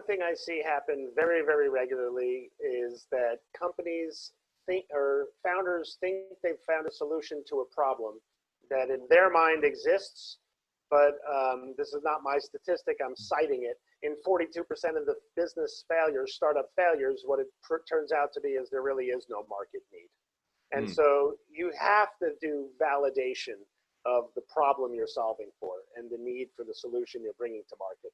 thing I see happen very, very regularly is that companies think, or founders think they've found a solution to a problem that in their mind exists, but this is not my statistic, I'm citing it. In 42% of the business failures, startup failures, what it turns out to be is there really is no market need. And so you have to do validation of the problem you're solving for and the need for the solution you're bringing to market.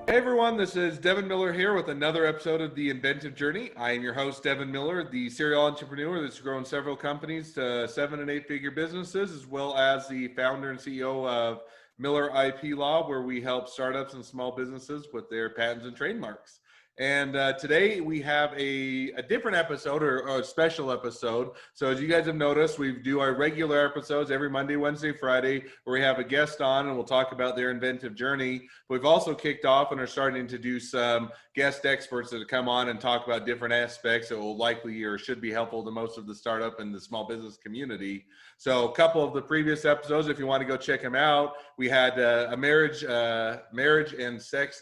Hey everyone, this is Devin Miller here with another episode of The Inventive Journey. I am your host, Devin Miller, the serial entrepreneur that's grown several companies to 7- and 8-figure businesses, as well as the founder and CEO of Miller IP Law, where we help startups and small businesses with their patents and trademarks. And today we have a different episode or a special episode. So as you guys have noticed, we do our regular episodes every Monday, Wednesday, Friday, where we have a guest on and we'll talk about their inventive journey. We've also kicked off and are starting to do some guest experts that come on and talk about different aspects that will likely or should be helpful to most of the startup and the small business community. So a couple of the previous episodes, if you want to go check them out, we had a marriage and sex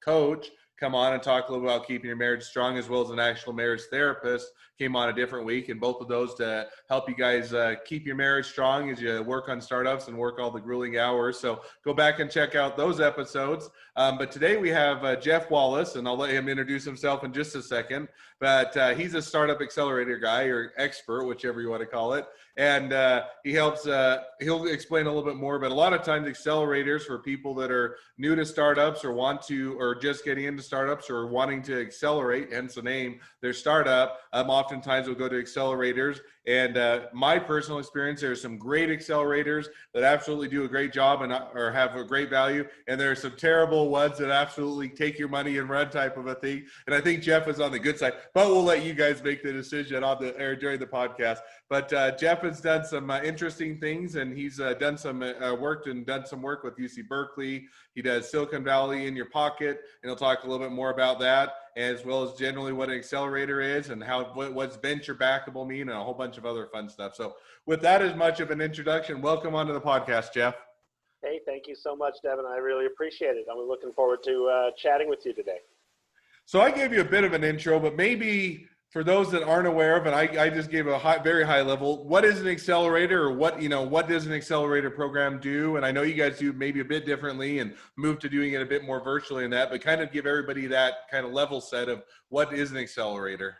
coach come on and talk a little about keeping your marriage strong, as well as an actual marriage therapist came on a different week, and both of those to help you guys keep your marriage strong as you work on startups and work all the grueling hours. So go back and check out those episodes. But today we have Jeff Wallace, and I'll let him introduce himself in just a second. But he's a startup accelerator guy or expert, whichever you want to call it. And he helps, he'll explain a little bit more, but a lot of times accelerators for people that are new to startups or want to, or just getting into startups or wanting to accelerate, hence the name, their startup, oftentimes will go to accelerators. And my personal experience, there are some great accelerators that absolutely do a great job and or have a great value. And there are some terrible ones that absolutely take your money and run type of a thing. And I think Jeff is on the good side, but we'll let you guys make the decision on the air during the podcast. But Jeff has done some interesting things, and he's done some work with UC Berkeley. He does Silicon Valley in your pocket, and he'll talk a little bit more about that, as well as generally what an accelerator is and what's venture backable mean, and a whole bunch of other fun stuff. So with that as much of an introduction, welcome onto the podcast, Jeff. Hey, thank you so much, Devin. I really appreciate it. I'm looking forward to chatting with you today. So I gave you a bit of an intro, but maybe for those that aren't aware of, and I just gave a very high level, what is an accelerator, or what does an accelerator program do? And I know you guys do maybe a bit differently and move to doing it a bit more virtually in that, but kind of give everybody that kind of level set of what is an accelerator.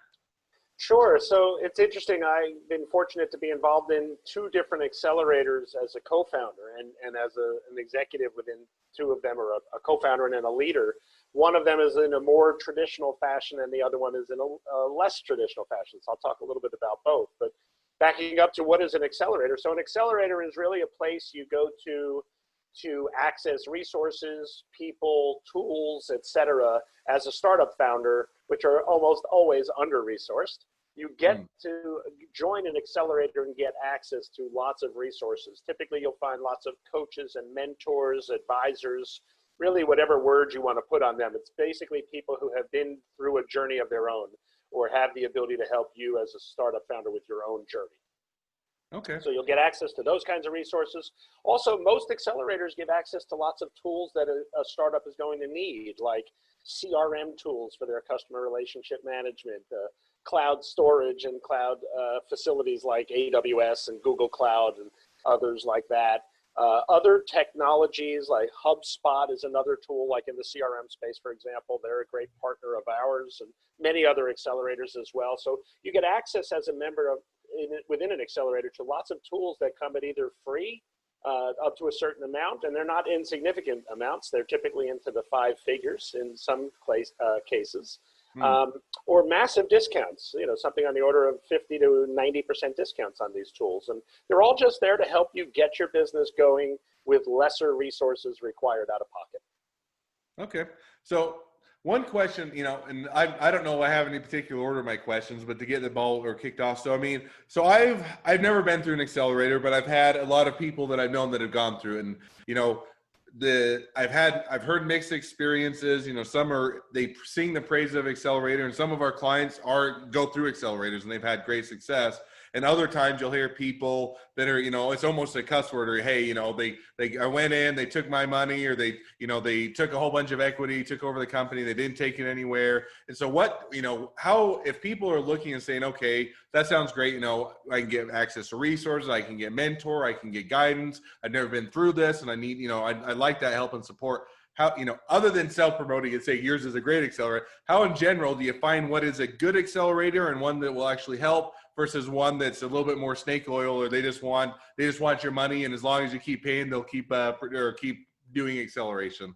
Sure. So it's interesting. I've been fortunate to be involved in 2 different accelerators as a co-founder and as an executive within 2 of them, or a co-founder and then a leader. One of them is in a more traditional fashion and the other one is in a less traditional fashion. So I'll talk a little bit about both. But backing up to what is an accelerator. So an accelerator is really a place you go to access resources, people, tools, etc. as a startup founder, which are almost always under-resourced. You get to join an accelerator and get access to lots of resources. Typically, you'll find lots of coaches and mentors, advisors, really whatever word you want to put on them. It's basically people who have been through a journey of their own or have the ability to help you as a startup founder with your own journey. Okay. So you'll get access to those kinds of resources. Also, most accelerators give access to lots of tools that a startup is going to need, like CRM tools for their customer relationship management, cloud storage and cloud facilities like AWS and Google Cloud and others like that. Other technologies like HubSpot is another tool, like in the CRM space, for example. They're a great partner of ours, and many other accelerators as well. So you get access as a member of within an accelerator to lots of tools that come at either free up to a certain amount, and they're not insignificant amounts. They're typically into the 5 figures in some cases, or massive discounts, something on the order of 50 to 90% discounts on these tools. And they're all just there to help you get your business going with lesser resources required out of pocket. Okay. So one question, and I don't know if I have any particular order of my questions, but to get the ball or kicked off. So, I've never been through an accelerator, but I've had a lot of people that I've known that have gone through it. And, I've heard mixed experiences. Some they sing the praise of accelerator, and some of our clients go through accelerators and they've had great success. And other times you'll hear people that are, it's almost a cuss word, or, hey, I went in, they took my money, or they took a whole bunch of equity, took over the company, they didn't take it anywhere. And so how, if people are looking and saying, okay, that sounds great, I can get access to resources, I can get mentor, I can get guidance, I've never been through this, and I need, I like that help and support. How, other than self-promoting and saying yours is a great accelerator, how in general do you find what is a good accelerator and one that will actually help versus one that's a little bit more snake oil, or they just want your money, and as long as you keep paying, they'll keep doing acceleration?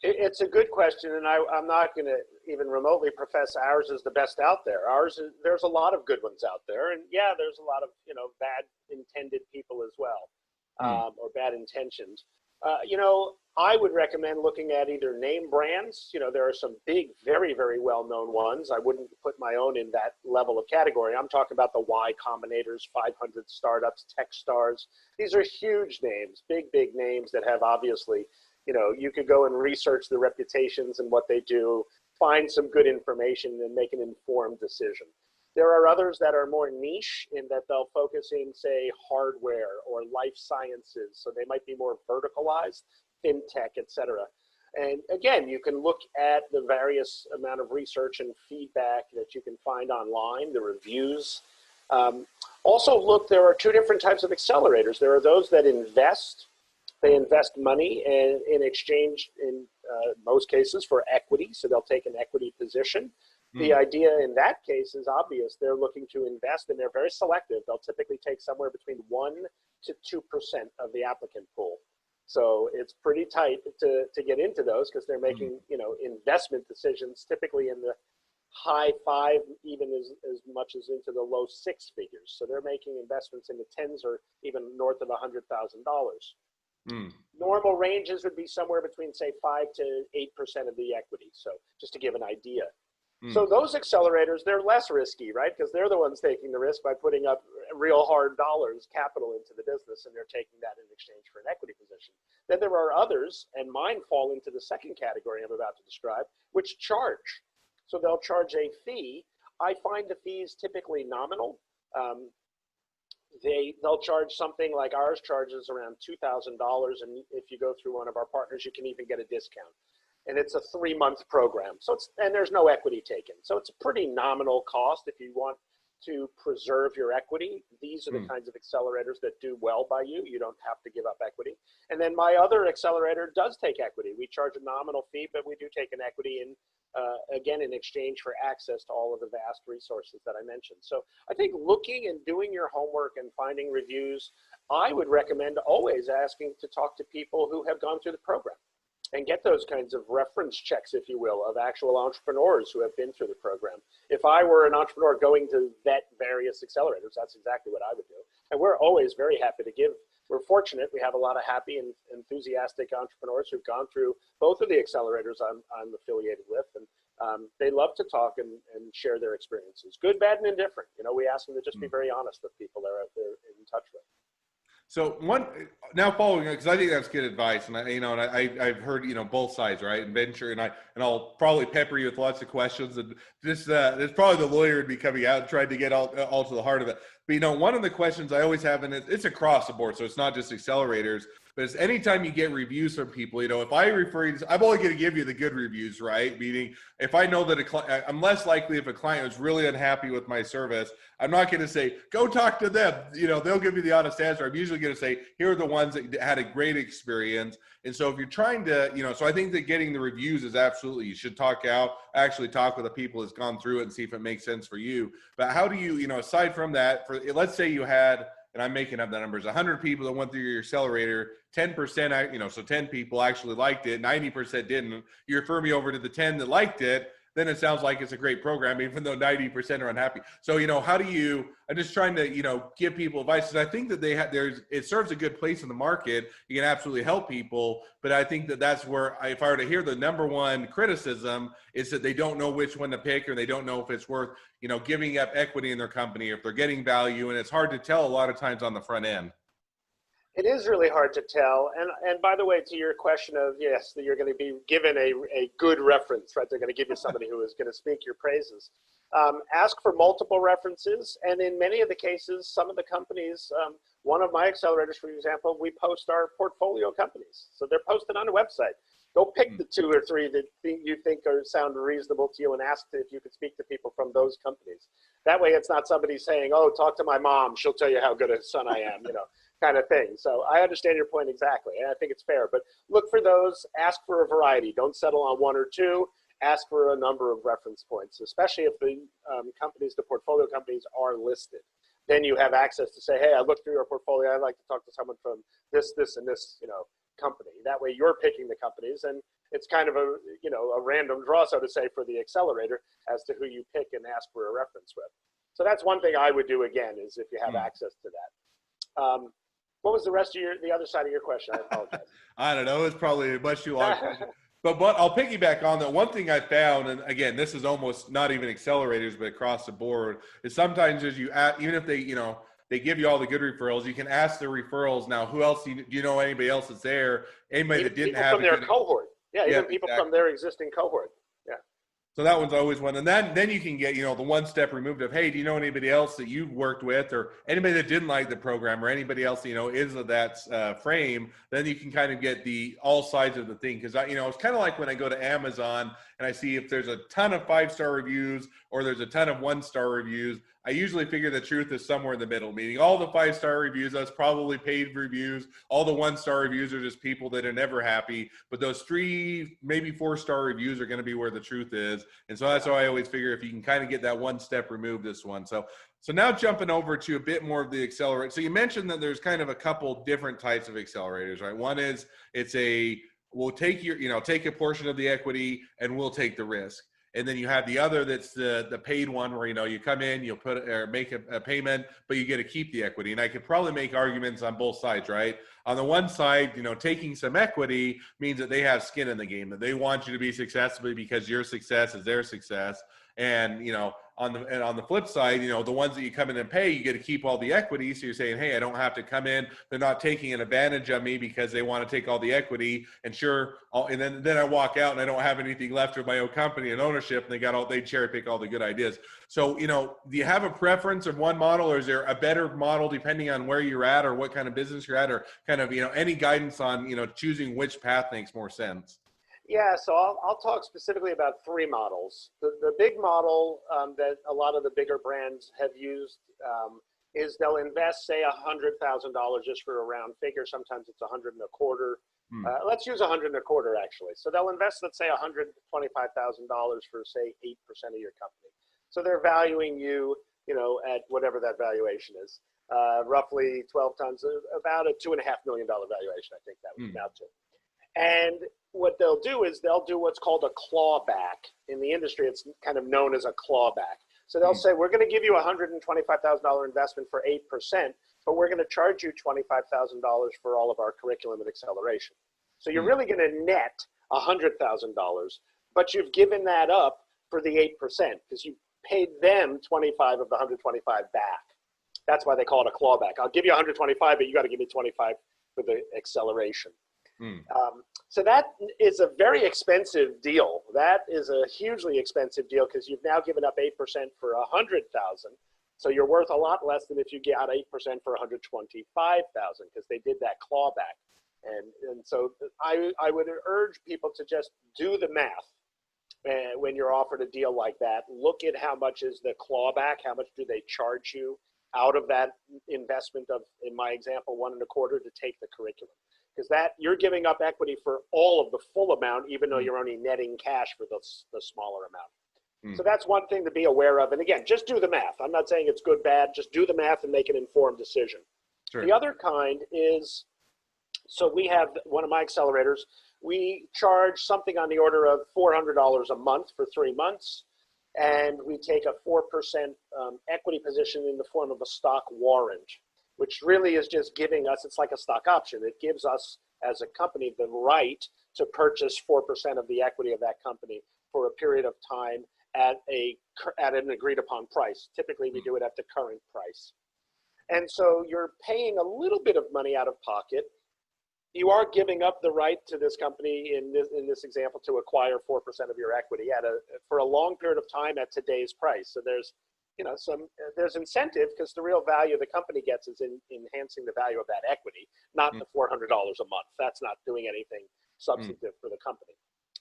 It's a good question, and I'm not going to even remotely profess ours is the best out there. There's a lot of good ones out there, and yeah, there's a lot of bad intended people as well, or bad intentions. I would recommend looking at either name brands. There are some big, very, very well-known ones. I wouldn't put my own in that level of category. I'm talking about the Y Combinators, 500 startups, Techstars. These are huge names, big, big names that have obviously, you could go and research the reputations and what they do, find some good information and make an informed decision. There are others that are more niche in that they'll focus in, say, hardware or life sciences. So they might be more verticalized, fintech, et cetera. And again, you can look at the various amount of research and feedback that you can find online, the reviews. Also look, there are two different types of accelerators. There are those that invest. They invest money in exchange, in most cases, for equity. So they'll take an equity position. The idea in that case is obvious. They're looking to invest, and they're very selective. They'll typically take somewhere between 1% to 2% of the applicant pool. So it's pretty tight to get into those, because they're making investment decisions typically in the high 5, even as much as into the low 6 figures. So they're making investments in the tens or even north of $100,000. Normal ranges would be somewhere between, say, 5 to 8% of the equity. So just to give an idea. So those accelerators, they're less risky, right? Because they're the ones taking the risk by putting up real hard dollars, capital into the business, and they're taking that in exchange for an equity position. Then there are others, and mine fall into the second category I'm about to describe, which charge. So they'll charge a fee. I find the fees typically nominal. They'll charge something like ours charges around $2,000, and if you go through one of our partners, you can even get a discount. And it's a 3-month program. So and there's no equity taken. So it's a pretty nominal cost if you want to preserve your equity. These are the kinds of accelerators that do well by you. You don't have to give up equity. And then my other accelerator does take equity. We charge a nominal fee, but we do take an equity in, again, in exchange for access to all of the vast resources that I mentioned. So I think looking and doing your homework and finding reviews, I would recommend always asking to talk to people who have gone through the program, and get those kinds of reference checks, if you will, of actual entrepreneurs who have been through the program. If I were an entrepreneur going to vet various accelerators, that's exactly what I would do. And we're always very happy to give. We're fortunate. We have a lot of happy and enthusiastic entrepreneurs who've gone through both of the accelerators I'm affiliated with. And they love to talk and share their experiences, good, bad, and indifferent. We ask them to just be very honest with people they're in touch with. So now following, because I think that's good advice, and I've heard both sides, right? And venture, and I'll probably pepper you with lots of questions, and just it's probably the lawyer would be coming out and trying to get all to the heart of it. But one of the questions I always have, and it's across the board, so it's not just accelerators, but it's anytime you get reviews from people, if I refer you, I'm only going to give you the good reviews, right? Meaning, if I know that I'm less likely if a client was really unhappy with my service, I'm not going to say, go talk to them. They'll give you the honest answer. I'm usually going to say, here are the ones that had a great experience. And so if you're trying to, so I think that getting the reviews is absolutely, you should actually talk with the people that's gone through it and see if it makes sense for you. But how do you, aside from that, let's say you had, and I'm making up the numbers, 100 people that went through your accelerator, 10%, so 10 people actually liked it, 90% didn't. You refer me over to the 10 that liked it, then it sounds like it's a great program, even though 90% are unhappy. So, how do you, I'm just trying to, give people advice, because I think that it serves a good place in the market. You can absolutely help people, but I think that that's where, if I were to hear the number one criticism, is that they don't know which one to pick, or they don't know if it's worth, giving up equity in their company, or if they're getting value, and it's hard to tell a lot of times on the front end. It is really hard to tell. And by the way, to your question of, yes, that you're going to be given a good reference, right? They're going to give you somebody who is going to speak your praises. Ask for multiple references. And in many of the cases, some of the companies, one of my accelerators, for example, we post our portfolio companies. So they're posted on the website. Go pick the 2 or 3 that you think sound reasonable to you and ask if you could speak to people from those companies. That way it's not somebody saying, oh, talk to my mom. She'll tell you how good a son I am, kind of thing. So I understand your point exactly. And I think it's fair. But look for those. Ask for a variety. Don't settle on 1 or 2. Ask for a number of reference points, especially if the the portfolio companies are listed. Then you have access to say, hey, I looked through your portfolio. I'd like to talk to someone from this, and this, company. That way you're picking the companies, and it's kind of a random draw, so to say, for the accelerator as to who you pick and ask for a reference with. So that's one thing I would do again, is if you have access to that. What was the rest of the other side of your question? I apologize. I don't know. It's probably a much too long question. But I'll piggyback on that. One thing I found, and again, this is almost not even accelerators, but across the board, is sometimes as you even if they give you all the good referrals, you can ask the referrals. Now, who else do you know anybody else that's there? Anybody that didn't have from their cohort. Yeah, even people from their existing cohort. Yeah. So that one's always one. And then you can get, the one step removed of, hey, do you know anybody else that you've worked with, or anybody that didn't like the program, or anybody else, is of that frame? Then you can kind of get all sides of the thing. Because, it's kind of like when I go to Amazon and I see if there's a ton of 5-star reviews or there's a ton of 1-star reviews, I usually figure the truth is somewhere in the middle, meaning all the 5-star reviews, that's probably paid reviews. All the 1-star reviews are just people that are never happy. But those 3, maybe 4-star reviews are going to be where the truth is. And so that's why I always figure if you can kind of get that one step removed, this one. So now jumping over to a bit more of the accelerator. So you mentioned that there's kind of a couple different types of accelerators, right? One is we'll take take a portion of the equity and we'll take the risk. And then you have the other that's the paid one where, you come in, you'll make a payment, but you get to keep the equity. And I could probably make arguments on both sides, right? On the one side, taking some equity means that they have skin in the game, that they want you to be successful because your success is their success. And, on the flip side, the ones that you come in and pay, you get to keep all the equity. So you're saying, hey, I don't have to come in. They're not taking an advantage of me because they want to take all the equity. And and then I walk out and I don't have anything left of my own company and ownership. And they cherry pick all the good ideas. So, do you have a preference of one model, or is there a better model depending on where you're at or what kind of business you're at, or kind of, any guidance on, choosing which path makes more sense? Yeah, so I'll talk specifically about 3 models. The big model that a lot of the bigger brands have used is they'll invest, say, $100,000 just for a round figure. Sometimes it's 100 and a quarter. Let's use 100 and a quarter, actually. So they'll invest, let's say, $125,000 for, say, 8% of your company. So they're valuing you, at whatever that valuation is, roughly 12 times, about a $2.5 million valuation, I think that would amount to. And what they'll do is they'll do what's called a clawback. In the industry, it's kind of known as a clawback. So they'll say, we're going to give you a $125,000 investment for 8%, but we're going to charge you $25,000 for all of our curriculum and acceleration. So you're really going to net $100,000, but you've given that up for the 8% because you paid them 25 of the 125 back. That's why they call it a clawback. I'll give you 125, but you got to give me 25 for the acceleration. So that is a very expensive deal. That is a hugely expensive deal because you've now given up 8% for 100,000. So you're worth a lot less than if you get 8% for 125,000 because they did that clawback. And so I would urge people to just do the math when you're offered a deal like that. Look at how much is the clawback, how much do they charge you out of that investment of, in my example, 1 1/4 to take the curriculum. Because that you're giving up equity for all of the full amount, even though you're only netting cash for the smaller amount. So that's one thing to be aware of. And again, just do the math. I'm not saying it's good, bad. Just do the math and make an informed decision. Sure. The other kind is, so we have one of my accelerators. We charge something on the order of $400 a month for 3 months. And we take a 4% equity position in the form of a stock warrant, which really is just giving us, it's like a stock option. It gives us as a company the right to purchase 4% of the equity of that company for a period of time at an agreed upon price. Typically we do it at the current price. And so you're paying a little bit of money out of pocket, You are giving up the right to this company in this example to acquire 4% of your equity for a long period of time at today's price. So there's there's incentive, because the real value the company gets is in enhancing the value of that equity, not the $400 a month. That's not doing anything substantive for the company.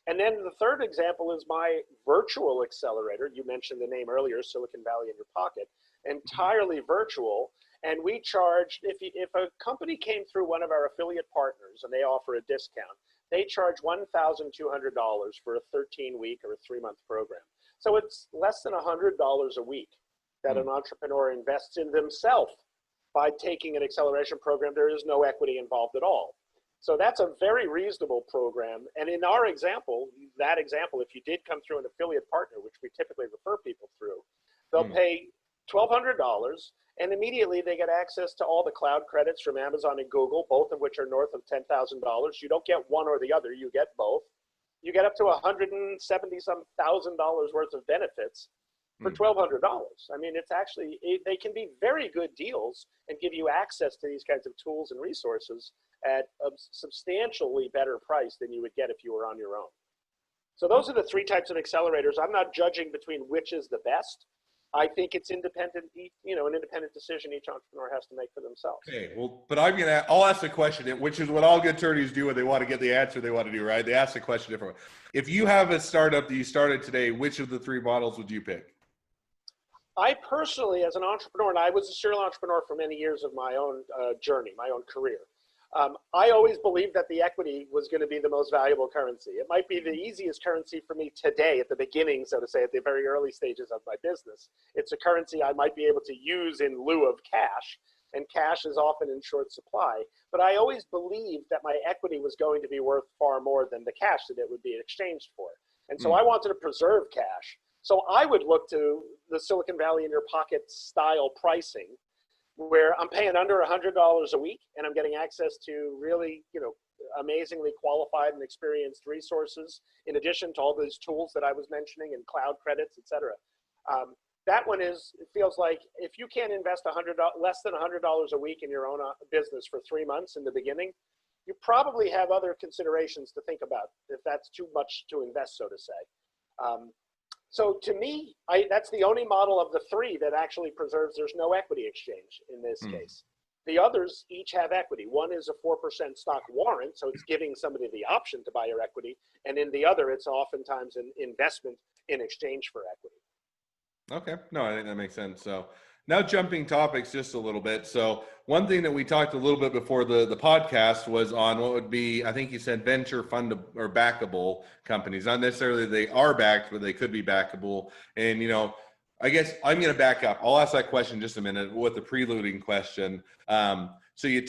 And then the third example is my virtual accelerator. You mentioned the name earlier, Silicon Valley in your pocket, entirely virtual. And we charge, if a company came through one of our affiliate partners and they offer a discount, they charge $1,200 for a 13-week or a 3-month program. So it's less than $100 a week that an entrepreneur invests in themselves by taking an acceleration program. There is no equity involved at all. So that's a very reasonable program. And in our example, if you did come through an affiliate partner, which we typically refer people through, they'll pay $1,200, and immediately they get access to all the cloud credits from Amazon and Google, both of which are north of $10,000. You don't get one or the other, you get both. You get up to $170-some thousand worth of benefits for $1,200. I mean, it's actually, they can be very good deals and give you access to these kinds of tools and resources at a substantially better price than you would get if you were on your own. So those are the 3 types of accelerators. I'm not judging between which is the best. I think it's independent, an independent decision each entrepreneur has to make for themselves. Okay, well, but I'll ask the question, which is what all good attorneys do when they want to get the answer they want to do, right? They ask the question differently. If you have a startup that you started today, which of the 3 models would you pick? I personally, as an entrepreneur, and I was a serial entrepreneur for many years of my own journey, my own career, I always believed that the equity was going to be the most valuable currency. It might be the easiest currency for me today at the beginning, so to say, at the very early stages of my business. It's a currency I might be able to use in lieu of cash, and cash is often in short supply. But I always believed that my equity was going to be worth far more than the cash that it would be exchanged for. And so I wanted to preserve cash. So I would look to the Silicon Valley in your pocket style pricing, where I'm paying under $100 a week and I'm getting access to really, amazingly qualified and experienced resources, in addition to all those tools that I was mentioning and cloud credits, et cetera. That one it feels like if you can't invest less than $100 a week in your own business for 3 months in the beginning, you probably have other considerations to think about if that's too much to invest, so to say. So to me, that's the only model of the 3 that actually preserves. There's no equity exchange in this case. The others each have equity. One is a 4% stock warrant, so it's giving somebody the option to buy your equity. And in the other, it's oftentimes an investment in exchange for equity. Okay, no, I think that makes sense. So now jumping topics just a little bit. So one thing that we talked a little bit before the podcast was on what would be, I think you said venture fund or backable companies. Not necessarily they are backed, but they could be backable. And, I guess I'm going to back up. I'll ask that question in just a minute with the preluding question. So you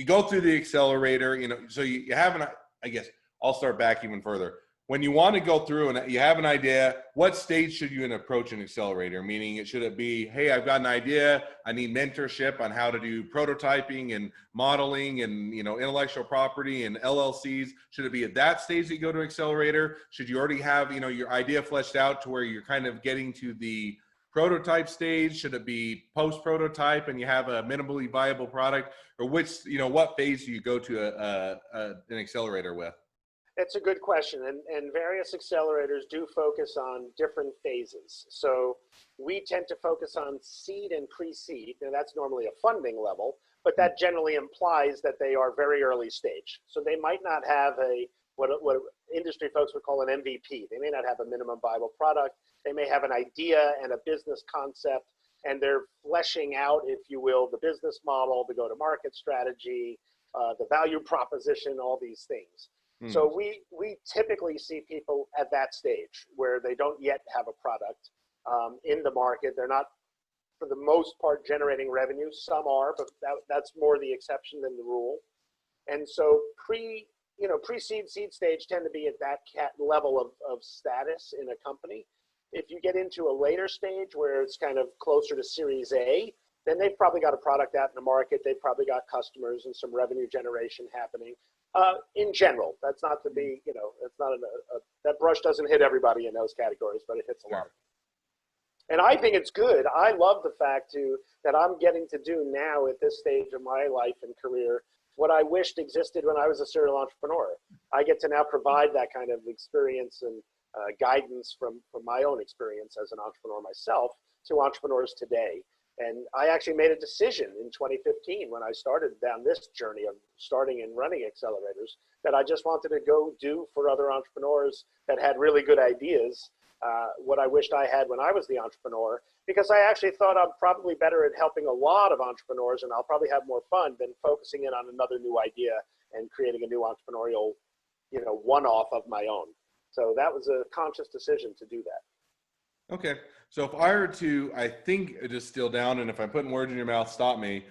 go through the accelerator, so you have I guess I'll start back even further. When you want to go through and you have an idea, what stage should you approach an accelerator? Meaning, should it be, hey, I've got an idea, I need mentorship on how to do prototyping and modeling and intellectual property and LLCs? Should it be at that stage that you go to accelerator? Should you already have your idea fleshed out to where you're kind of getting to the prototype stage? Should it be post prototype and you have a minimally viable product? Or what phase do you go to an accelerator with? It's a good question, and various accelerators do focus on different phases. So we tend to focus on seed and pre-seed, and that's normally a funding level, but that generally implies that they are very early stage. So they might not have what industry folks would call an MVP. They may not have a minimum viable product. They may have an idea and a business concept, and they're fleshing out, if you will, the business model, the go-to-market strategy, the value proposition, all these things. So we typically see people at that stage where they don't yet have a product in the market. They're not, for the most part, generating revenue. Some are, but that's more the exception than the rule. And so pre-seed, seed stage tend to be at that level of status in a company. If you get into a later stage where it's kind of closer to Series A, then they've probably got a product out in the market. They've probably got customers and some revenue generation happening. In general, that's not to be, it's not that brush doesn't hit everybody in those categories, but it hits a lot. And I think it's good. I love the fact that I'm getting to do now at this stage of my life and career what I wished existed when I was a serial entrepreneur. I get to now provide that kind of experience and guidance from my own experience as an entrepreneur myself to entrepreneurs today. And I actually made a decision in 2015 when I started down this journey of starting and running Accelerators that I just wanted to go do for other entrepreneurs that had really good ideas what I wished I had when I was the entrepreneur, because I actually thought I'm probably better at helping a lot of entrepreneurs and I'll probably have more fun than focusing in on another new idea and creating a new entrepreneurial, one-off of my own. So that was a conscious decision to do that. Okay. So if I were to, I think, distill down, and if I'm putting words in your mouth, stop me,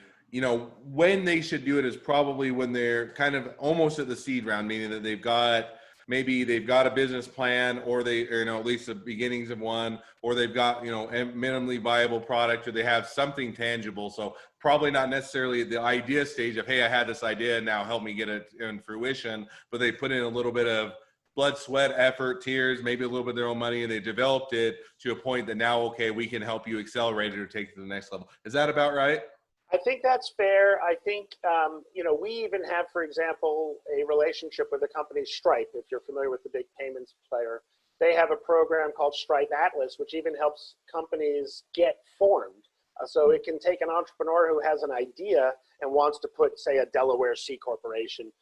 when they should do it is probably when they're kind of almost at the seed round, meaning that maybe they've got a business plan, or at least the beginnings of one, or they've got, a minimally viable product, or they have something tangible. So probably not necessarily the idea stage of, hey, I had this idea, now help me get it in fruition, but they put in a little bit of blood, sweat, effort, tears, maybe a little bit of their own money, and they developed it to a point that now, okay, we can help you accelerate it or take it to the next level. Is that about right? I think that's fair. I think, we even have, for example, a relationship with the company Stripe. If you're familiar with the big payments player, they have a program called Stripe Atlas, which even helps companies get formed. So it can take an entrepreneur who has an idea and wants to put, say, a Delaware C corporation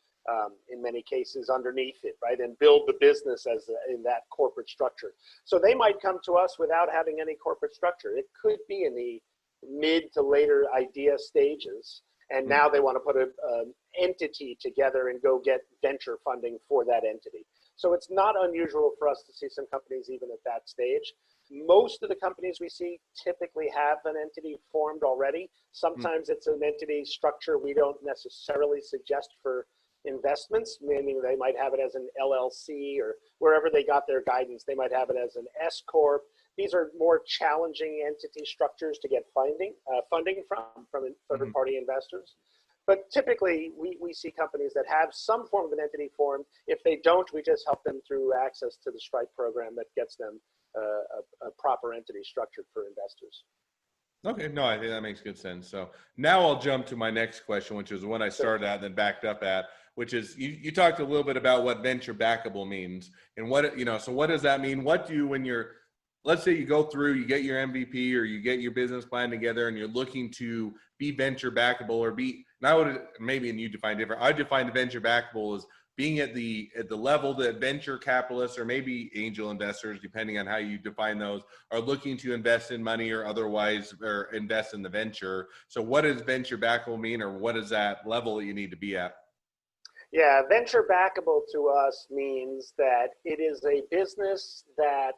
in many cases underneath it, right, and build the business in that corporate structure. So they might come to us without having any corporate structure. It could be in the mid to later idea stages, and now they want to put an entity together and go get venture funding for that entity. So it's not unusual for us to see some companies even at that stage. Most of the companies we see typically have an entity formed already. Sometimes it's an entity structure we don't necessarily suggest for investments, meaning they might have it as an LLC, or wherever they got their guidance, they might have it as an S Corp. These are more challenging entity structures to get funding from third-party investors. But typically, we see companies that have some form of an entity formed. If they don't, we just help them through access to the Stripe program that gets them a proper entity structured for investors. Okay, no, I think that makes good sense. So now I'll jump to my next question, which is the one I started at and then backed up at, which is you talked a little bit about what venture backable means and so what does that mean? What do you, when let's say you go through, you get your MVP or you get your business plan together and you're looking to be venture backable or and I would, maybe, and you define different, I define the venture backable as being at the level that venture capitalists or maybe angel investors, depending on how you define those, are looking to invest in money or otherwise, or invest in the venture. So what does venture backable mean, or what is that level that you need to be at? Yeah, venture backable to us means that it is a business that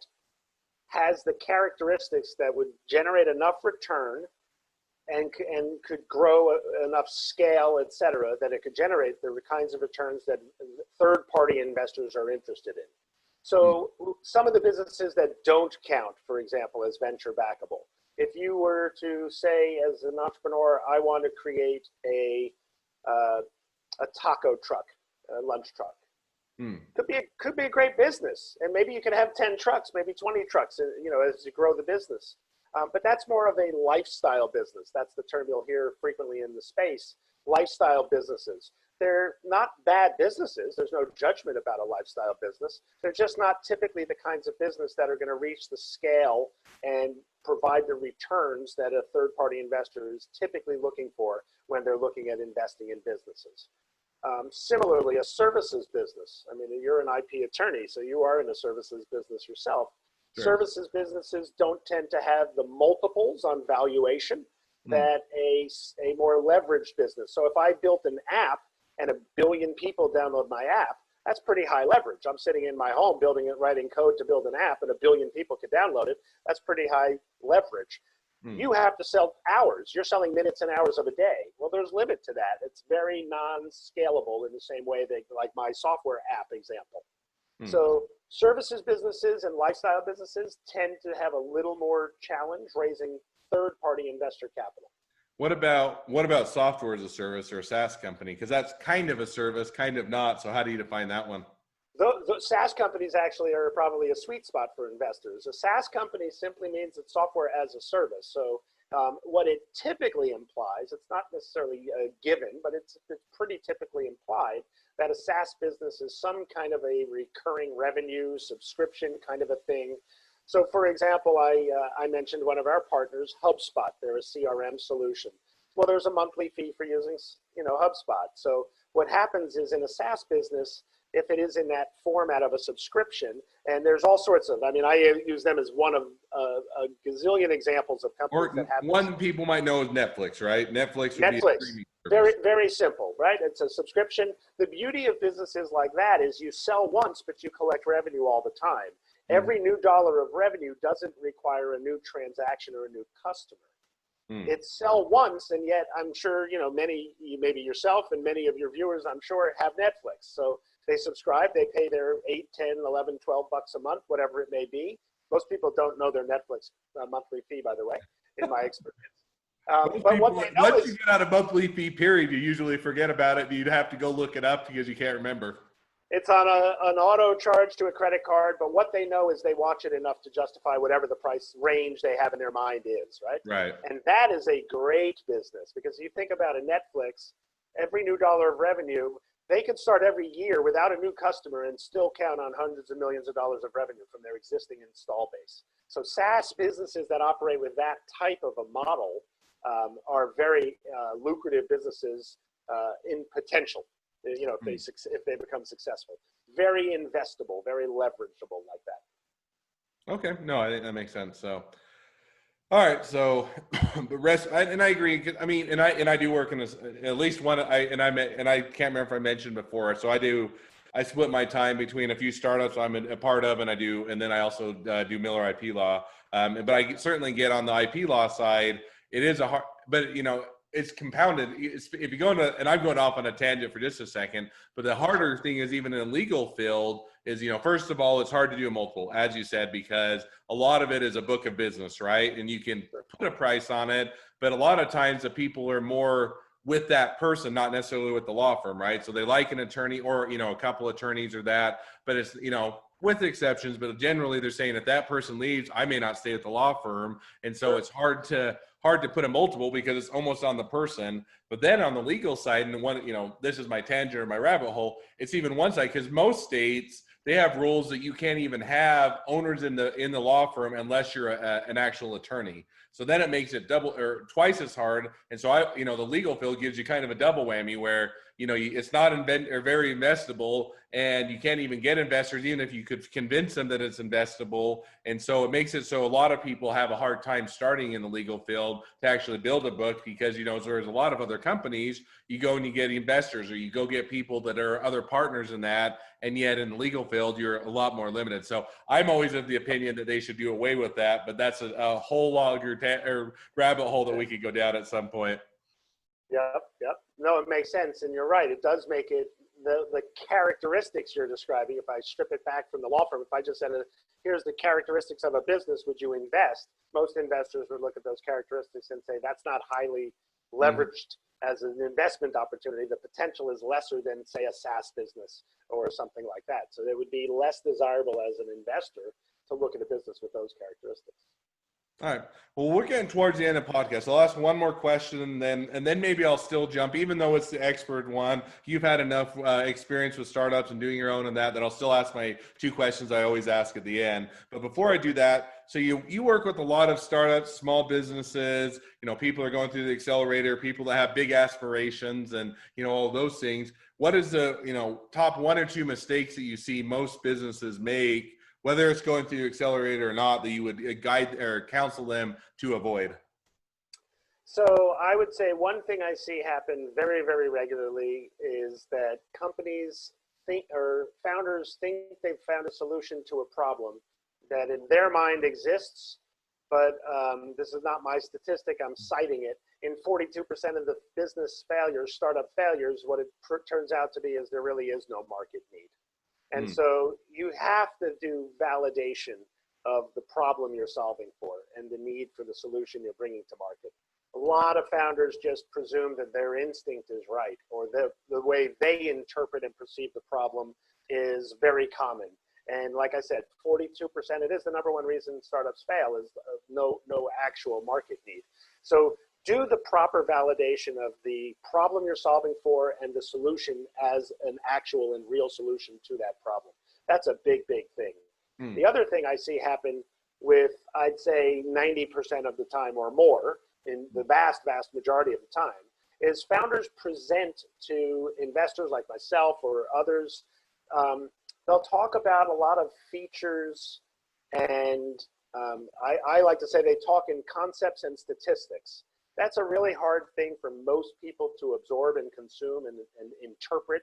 has the characteristics that would generate enough return and could grow enough scale, et cetera, that it could generate the kinds of returns that third-party investors are interested in. So some of the businesses that don't count, for example, as venture backable, if you were to say as an entrepreneur, I want to create a taco truck, a lunch truck. Could be a great business, and maybe you could have 10 trucks, maybe 20 trucks, as you grow the business. But that's more of a lifestyle business. That's the term you'll hear frequently in the space. Lifestyle businesses. They're not bad businesses. There's no judgment about a lifestyle business. They're just not typically the kinds of business that are going to reach the scale and provide the returns that a third-party investor is typically looking for when they're looking at investing in businesses. Similarly, a services business. I mean, you're an IP attorney, so you are in a services business yourself. Sure. Services businesses don't tend to have the multiples on valuation that a more leveraged business. So if I built an app and 1 billion people download my app, that's pretty high leverage. I'm sitting in my home writing code to build an app, and 1 billion people could download it. That's pretty high leverage. You have to sell hours. You're selling minutes and hours of a day. Well, there's limit to that. It's very non-scalable in the same way that, like my software app example. So services businesses and lifestyle businesses tend to have a little more challenge raising third-party investor capital. What about software as a service or a SaaS company? Because that's kind of a service, kind of not. So how do you define that one? The SaaS companies actually are probably a sweet spot for investors. A SaaS company simply means it's software as a service. So What it typically implies, it's not necessarily a given, but it's pretty typically implied that a SaaS business is some kind of a recurring revenue subscription kind of a thing. So for example, I mentioned one of our partners, HubSpot. They're a CRM solution. Well, there's a monthly fee for using, HubSpot. So what happens is in a SaaS business, if it is in that format of a subscription, and there's all sorts of, I use them as one of a gazillion examples of companies that have one people might know is Netflix, right? Netflix would be a streaming very, service. very simple, right? It's a subscription. The beauty of businesses like that is you sell once, but you collect revenue all the time. Every new dollar of revenue doesn't require a new transaction or a new customer. It's sell once, and yet I'm sure, many, maybe yourself and many of your viewers, I'm sure, have Netflix. So they subscribe, they pay their 8, 10, 11, 12 bucks a month, whatever it may be. Most people don't know their Netflix monthly fee, by the way, in my experience. But what they know once is, you get out a monthly fee period, you usually forget about it, and you'd have to go look it up because you can't remember. it's on an auto charge to a credit card, but what they know is they watch it enough to justify whatever the price range they have in their mind is, right? Right. And that is a great business, because you think about a Netflix, every new dollar of revenue, they could start every year without a new customer and still count on hundreds of millions of dollars of revenue from their existing install base. So SaaS businesses that operate with that type of a model are very lucrative businesses in potential. If they become successful, very investable, very leverageable like that. Okay, no, I think that makes sense. So, all right, so the rest, and I agree. And I do work in at least one. I can't remember if I mentioned before. So I split my time between a few startups I'm a part of, and then I also do Miller IP Law. But I certainly get on the IP law side. It is a hard, but it's compounded. If you go into, and I'm going off on a tangent for just a second, but the harder thing is, even in the legal field, is, first of all, it's hard to do a multiple, as you said, because a lot of it is a book of business, right? And you can put a price on it, but a lot of times the people are more with that person, not necessarily with the law firm, right? So they like an attorney or, a couple attorneys or that, but it's, with exceptions, but generally they're saying if that person leaves, I may not stay at the law firm. And so it's hard to put a multiple because it's almost on the person. But then on the legal side, and this is my tangent or my rabbit hole, it's even one side, because most states, they have rules that you can't even have owners in the law firm unless you're an actual attorney. So then it makes it double or twice as hard. And so the legal field gives you kind of a double whammy where, it's not very investable, and you can't even get investors, even if you could convince them that it's investable. And so it makes it so a lot of people have a hard time starting in the legal field to actually build a book, because, so there's a lot of other companies, you go and you get investors, or you go get people that are other partners in that. And yet in the legal field, you're a lot more limited. So I'm always of the opinion that they should do away with that, but that's a whole longer rabbit hole that we could go down at some point. Yep. No, it makes sense. And you're right. It does make it the characteristics you're describing. If I strip it back from the law firm, if I just said, here's the characteristics of a business, would you invest? Most investors would look at those characteristics and say, that's not highly leveraged as an investment opportunity. The potential is lesser than, say, a SaaS business or something like that. So it would be less desirable as an investor to look at a business with those characteristics. All right. Well, we're getting towards the end of the podcast. I'll ask one more question, and then maybe I'll still jump, even though it's the expert one. You've had enough experience with startups and doing your own and that I'll still ask my 2 questions I always ask at the end. But before I do that, so you work with a lot of startups, small businesses, people are going through the accelerator, people that have big aspirations and, all those things. What is the, top 1 or 2 mistakes that you see most businesses make, whether it's going through Accelerator or not, that you would guide or counsel them to avoid? So I would say one thing I see happen very, very regularly is that companies think, or founders think they've found a solution to a problem that in their mind exists, but this is not my statistic, I'm citing it. In 42% of the business failures, startup failures, what it turns out to be is there really is no market need. And so you have to do validation of the problem you're solving for and the need for the solution you're bringing to market. A lot of founders just presume that their instinct is right, or the way they interpret and perceive the problem is very common. And like I said, 42%, it is the #1 reason startups fail, is no actual market need. So do the proper validation of the problem you're solving for and the solution as an actual and real solution to that problem. That's a big, big thing. The other thing I see happen with, I'd say 90% of the time or more, in the vast, vast majority of the time, is founders present to investors like myself or others. They'll talk about a lot of features, and I like to say they talk in concepts and statistics. That's a really hard thing for most people to absorb and consume and interpret.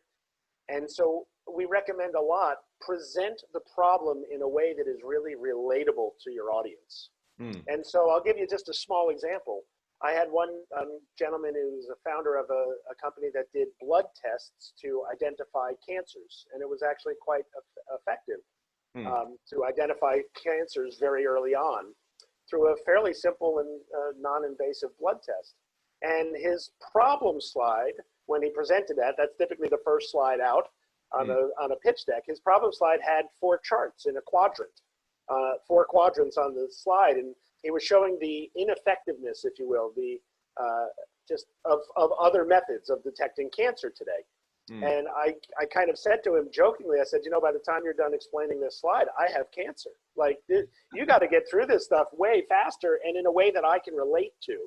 And so we recommend a lot, present the problem in a way that is really relatable to your audience. And so I'll give you just a small example. I had one gentleman who's a founder of a company that did blood tests to identify cancers, and it was actually quite effective to identify cancers very early on through a fairly simple and non-invasive blood test. And his problem slide, when he presented that's typically the first slide out on a pitch deck. His problem slide had 4 charts in a quadrant, 4 quadrants on the slide, and he was showing the ineffectiveness, if you will, the just of other methods of detecting cancer today. And I kind of said to him jokingly, I said, you know, by the time you're done explaining this slide, I have cancer. Like, you got to get through this stuff way faster and in a way that I can relate to.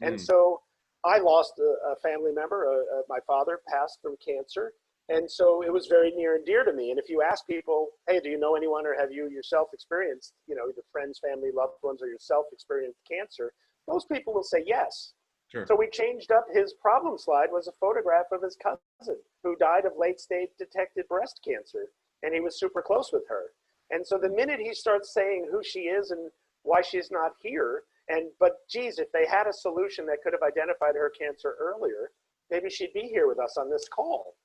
And so I lost a family member. My father passed from cancer. And so it was very near and dear to me. And if you ask people, hey, do you know anyone or have you yourself experienced, you know, the friends, family, loved ones, or yourself experienced cancer, most people will say yes. Sure. So we changed up his problem slide was a photograph of his cousin who died of late stage detected breast cancer. And he was super close with her. And so the minute he starts saying who she is and why she's not here, but geez, if they had a solution that could have identified her cancer earlier, maybe she'd be here with us on this call.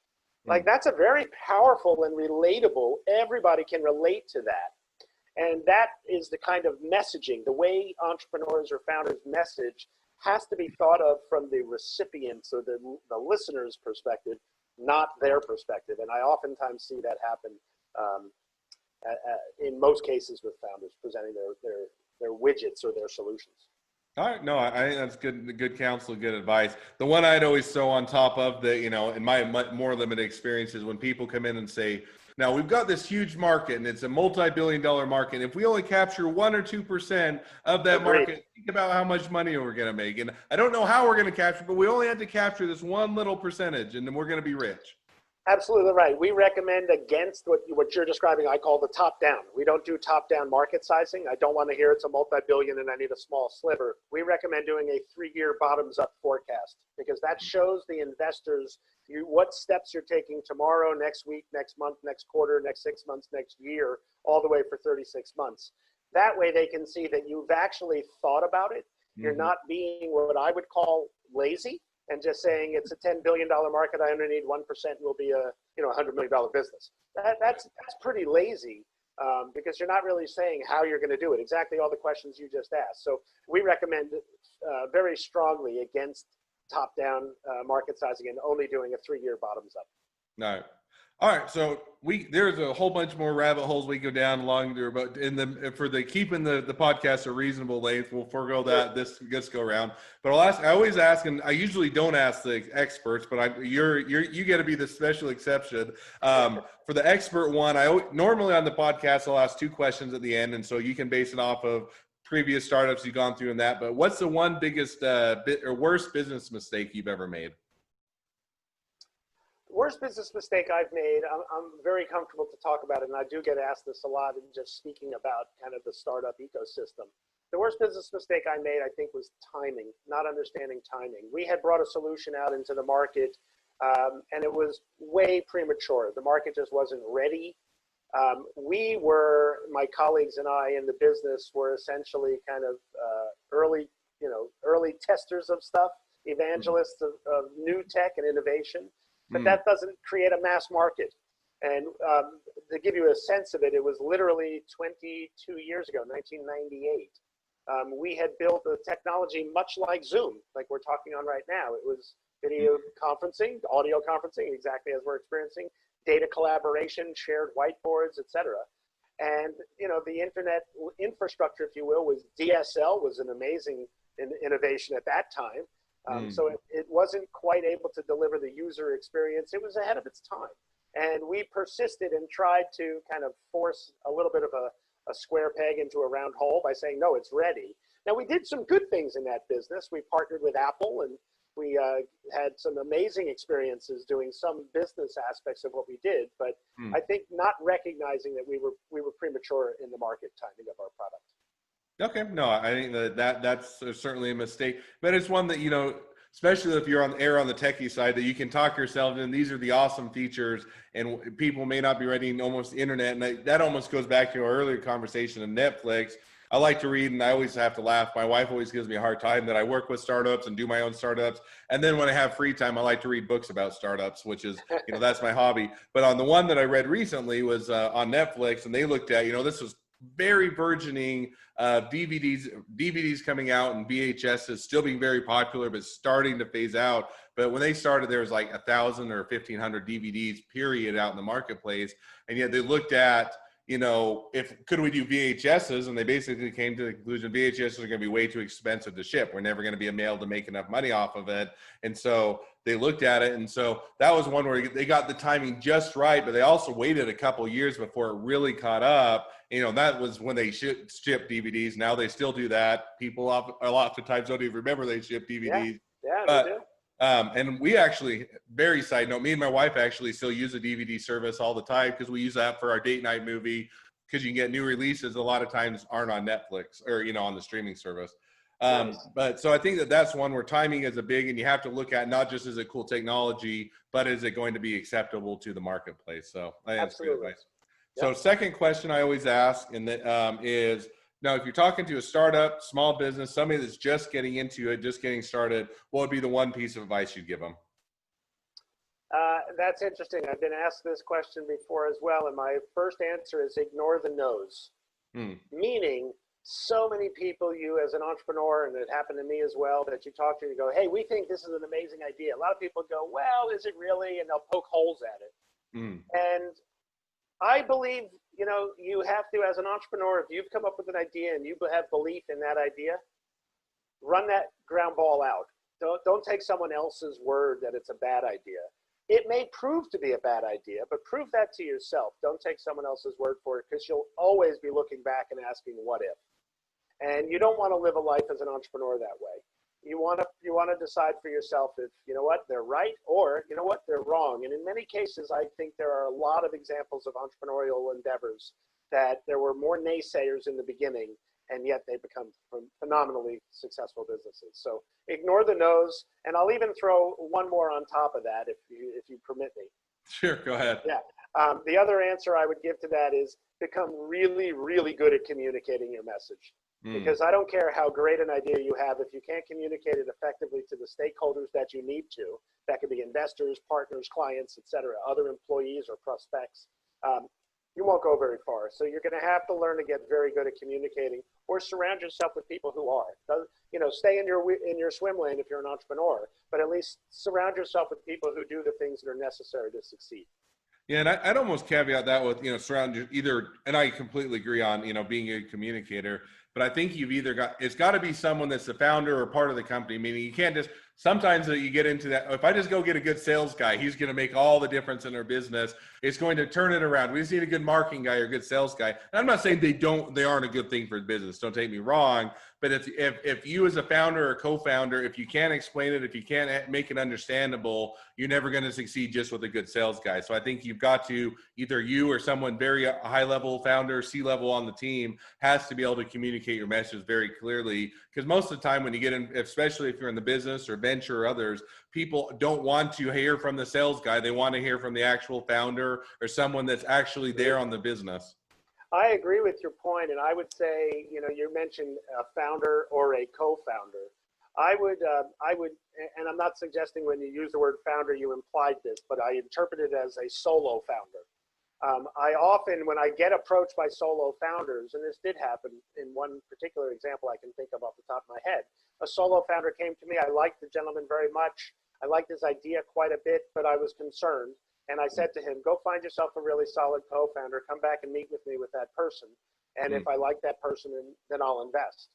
Like, that's a very powerful and relatable, everybody can relate to that. And that is the kind of messaging, the way entrepreneurs or founders message has to be thought of from the recipient's or the listener's perspective, not their perspective. And I oftentimes see that happen in most cases with founders presenting their widgets or their solutions. All right. No, I think that's good counsel, good advice. The one I'd always throw on top of the, you know, in my more limited experience is when people come in and say, now we've got this huge market and it's a multi-billion-dollar market. If we only capture 1 or 2% of that market, think about how much money we're going to make. And I don't know how we're going to capture, but we only have to capture this one little percentage and then we're going to be rich. Absolutely right. We recommend against what you're describing, I call the top down. We don't do top down market sizing. I don't want to hear it's a multi-billion and I need a small sliver. We recommend doing a 3-year bottoms up forecast because that shows the investors what steps you're taking tomorrow, next week, next month, next quarter, next 6 months, next year, all the way for 36 months. That way they can see that you've actually thought about it. You're not being what I would call lazy and just saying it's a $10 billion market, I only need 1% will be a $100 million business. That's pretty lazy because you're not really saying how you're going to do it. Exactly all the questions you just asked. So we recommend very strongly against top-down market sizing and only doing a 3-year bottoms up. No. All right, so there's a whole bunch more rabbit holes we go down along there, but keeping the podcast a reasonable length, we'll forego that this go around. But I always ask, and I usually don't ask the experts, but you got to be the special exception. For the expert one, normally on the podcast I'll ask 2 questions at the end, and so you can base it off of previous startups you've gone through in that. But what's the one biggest worst business mistake you've ever made? Worst business mistake I've made, I'm very comfortable to talk about it, and I do get asked this a lot in just speaking about kind of the startup ecosystem. The worst business mistake I made, I think, was timing, not understanding timing. We had brought a solution out into the market, and it was way premature. The market just wasn't ready. My colleagues and I in the business were essentially kind of early testers of stuff, evangelists of new tech and innovation. But that doesn't create a mass market. And to give you a sense of it, it was literally 22 years ago, 1998. We had built a technology much like Zoom, like we're talking on right now. It was video conferencing, audio conferencing, exactly as we're experiencing, data collaboration, shared whiteboards, etc. And the internet infrastructure, if you will, was DSL, was an amazing innovation at that time. So it wasn't quite able to deliver the user experience. It was ahead of its time. And we persisted and tried to kind of force a little bit of a square peg into a round hole by saying, no, it's ready. Now, we did some good things in that business. We partnered with Apple, and we had some amazing experiences doing some business aspects of what we did. But I think not recognizing that we were premature in the market timing of our product. Okay, no, I think that's certainly a mistake, but it's one that, especially if you're on the techie side, that you can talk yourself in. These are the awesome features, and people may not be ready almost the internet. And that almost goes back to our earlier conversation of Netflix. I like to read, and I always have to laugh. My wife always gives me a hard time that I work with startups and do my own startups. And then when I have free time, I like to read books about startups, which is, that's my hobby. But on the one that I read recently was on Netflix, and they looked at, this was very burgeoning DVDs coming out, and VHS is still being very popular, but starting to phase out. But when they started, there was like 1,000 or 1,500 DVDs period out in the marketplace. And yet they looked at, could we do VHSs? And they basically came to the conclusion VHSs are going to be way too expensive to ship. We're never going to be able to make enough money off of it. And so they looked at it. And so that was one where they got the timing just right, but they also waited a couple years before it really caught up. That was when they shipped DVDs. Now they still do that. People a lot of times don't even remember they ship DVDs. Yeah, but, they do. And we actually, very side note, me and my wife actually still use a DVD service all the time because we use that for our date night movie, because you can get new releases a lot of times aren't on Netflix or, on the streaming service. Nice. But so I think that's one where timing is a big, and you have to look at not just is it cool technology, but is it going to be acceptable to the marketplace? So I think that's good advice. So second question I always ask, and that is, now, if you're talking to a startup, small business, somebody that's just getting into it, just getting started, what would be the one piece of advice you'd give them? That's interesting. I've been asked this question before as well, and my first answer is ignore the no's. Meaning, so many people, you as an entrepreneur, and it happened to me as well, that you talk to and you go, hey, we think this is an amazing idea. A lot of people go, well, is it really? And they'll poke holes at it. And I believe, you have to, as an entrepreneur, if you've come up with an idea and you have belief in that idea, run that ground ball out. Don't take someone else's word that it's a bad idea. It may prove to be a bad idea, but prove that to yourself. Don't take someone else's word for it, because you'll always be looking back and asking, what if? And you don't want to live a life as an entrepreneur that way. You want to decide for yourself if, they're right, or, they're wrong. And in many cases, I think there are a lot of examples of entrepreneurial endeavors that there were more naysayers in the beginning, and yet they become phenomenally successful businesses. So ignore the no's, and I'll even throw one more on top of that if you permit me. Sure, go ahead. Yeah. The other answer I would give to that is become really, really good at communicating your message. Because I don't care how great an idea you have, if you can't communicate it effectively to the stakeholders that you need to, that could be investors, partners, clients, etc., other employees or prospects, you won't go very far. So you're going to have to learn to get very good at communicating, or surround yourself with people who are. Stay in your swim lane if you're an entrepreneur, but at least surround yourself with people who do the things that are necessary to succeed. Yeah, and I'd almost caveat that with, surround either, and I completely agree on, being a communicator, but I think it's got to be someone that's the founder or part of the company, meaning you can't just, sometimes you get into that, if I just go get a good sales guy, he's going to make all the difference in our business. It's going to turn it around. We just need a good marketing guy or a good sales guy. And I'm not saying they aren't a good thing for business. Don't take me wrong. But if you as a founder or co-founder, if you can't explain it, if you can't make it understandable, you're never going to succeed just with a good sales guy. So I think you've got to, either you or someone very high level founder, C-level on the team, has to be able to communicate your message very clearly. Because most of the time when you get in, especially if you're in the business or venture or others, people don't want to hear from the sales guy. They want to hear from the actual founder or someone that's actually there on the business. I agree with your point, and I would say, you mentioned a founder or a co-founder. I would, and I'm not suggesting when you use the word founder, you implied this, but I interpret it as a solo founder. I often, when I get approached by solo founders, and this did happen in one particular example I can think of off the top of my head, a solo founder came to me. I liked the gentleman very much. I liked his idea quite a bit, but I was concerned. And I said to him, go find yourself a really solid co-founder, come back and meet with me with that person. And if I like that person, then I'll invest.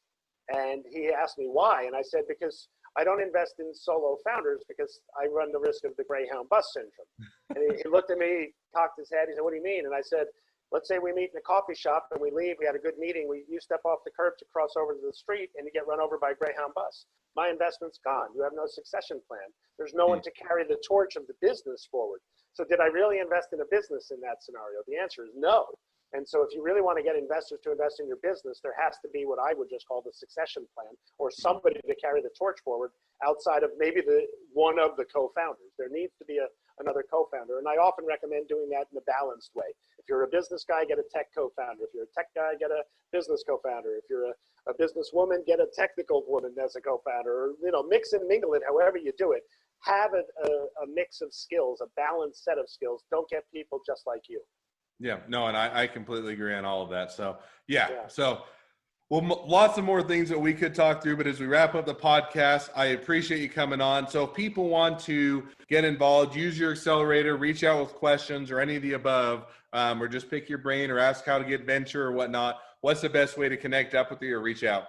And he asked me why. And I said, because I don't invest in solo founders because I run the risk of the Greyhound bus syndrome. And he looked at me, cocked his head. He said, what do you mean? And I said, let's say we meet in a coffee shop and we leave. We had a good meeting. You step off the curb to cross over to the street and you get run over by a Greyhound bus. My investment's gone. You have no succession plan. There's no one to carry the torch of the business forward. So did I really invest in a business in that scenario? The answer is no. And so if you really want to get investors to invest in your business, there has to be what I would just call the succession plan, or somebody to carry the torch forward outside of maybe one of the co-founders. There needs to be another co-founder. And I often recommend doing that in a balanced way. If you're a business guy, get a tech co-founder. If you're a tech guy, get a business co-founder. If you're a businesswoman, get a technical woman as a co-founder, or, mix and mingle it however you do it. Have a mix of skills, a balanced set of skills. Don't get people just like you. Yeah, no, and I completely agree on all of that. So, so well, lots of more things that we could talk through, but as we wrap up the podcast, I appreciate you coming on. So if people want to get involved, use your accelerator, reach out with questions or any of the above, or just pick your brain or ask how to get venture or whatnot, what's the best way to connect up with you or reach out?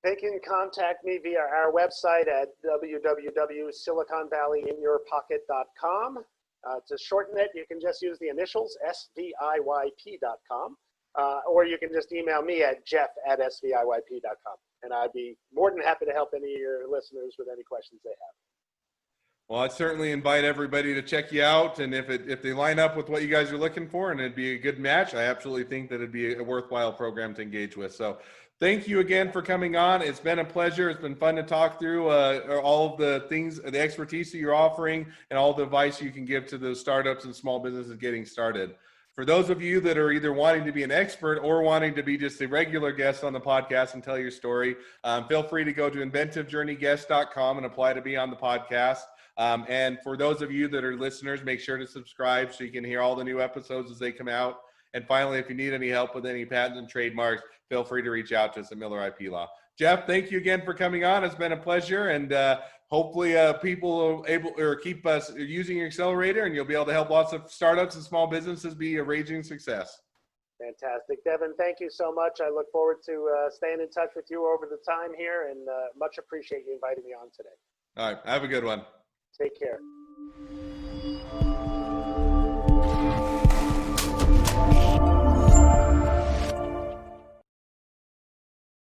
They can contact me via our website at www.siliconvalleyinyourpocket.com. To shorten it, you can just use the initials, sviyp.com, or you can just email me at jeff@sviyp.com, and I'd be more than happy to help any of your listeners with any questions they have. Well, I'd certainly invite everybody to check you out, and if they line up with what you guys are looking for and it'd be a good match, I absolutely think that it'd be a worthwhile program to engage with. So thank you again for coming on. It's been a pleasure. It's been fun to talk through all of the things, the expertise that you're offering and all the advice you can give to those startups and small businesses getting started. For those of you that are either wanting to be an expert or wanting to be just a regular guest on the podcast and tell your story, feel free to go to inventivejourneyguest.com and apply to be on the podcast. And for those of you that are listeners, make sure to subscribe so you can hear all the new episodes as they come out. And finally, if you need any help with any patents and trademarks, feel free to reach out to us at Miller IP Law. Jeff, thank you again for coming on. It's been a pleasure, and hopefully people are keep us using your accelerator, and you'll be able to help lots of startups and small businesses be a raging success. Fantastic. Devin, thank you so much. I look forward to staying in touch with you over the time here, and much appreciate you inviting me on today. All right. Have a good one. Take care.